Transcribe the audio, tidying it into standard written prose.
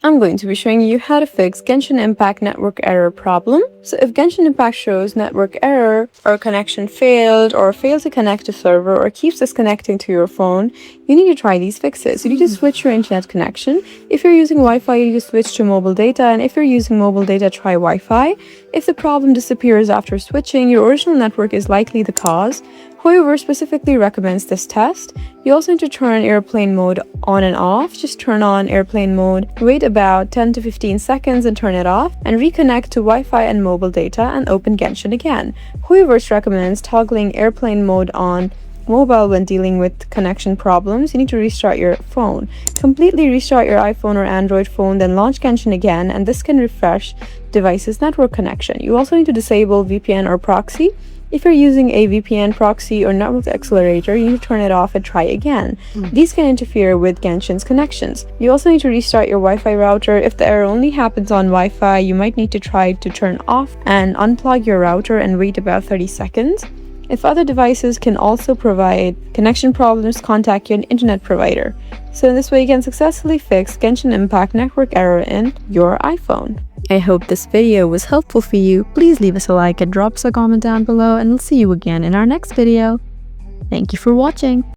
I'm going to be showing you how to fix Genshin Impact network error problem. So if Genshin Impact shows network error or connection failed or failed to connect to server or keeps disconnecting to your phone, you need to try these fixes. You need to switch your internet connection. If you're using Wi-Fi, you need to switch to mobile data, and if you're using mobile data, try Wi-Fi. If the problem disappears after switching, your original network is likely the cause. Whoever specifically recommends this test. You also need to turn airplane mode on and off. Just turn on airplane mode, wait about 10 to 15 seconds and turn it off, and reconnect to Wi-Fi and mobile data and open Genshin again. Whoever recommends toggling airplane mode on mobile when dealing with connection problems. You need to restart your phone. Completely restart your iPhone or Android phone, then launch Genshin again, and this can refresh device's network connection. You also need to disable VPN or proxy. If you're using a VPN proxy or network accelerator, you need to turn it off and try again. These can interfere with Genshin's connections. You also need to restart your Wi-Fi router. If the error only happens on Wi-Fi, you might need to try to turn off and unplug your router and wait about 30 seconds. If other devices can also provide connection problems, contact your internet provider. So in this way, you can successfully fix Genshin Impact network error in your iPhone. I hope this video was helpful for you. Please leave us a like and drop us a comment down below, and we'll see you again in our next video. Thank you for watching.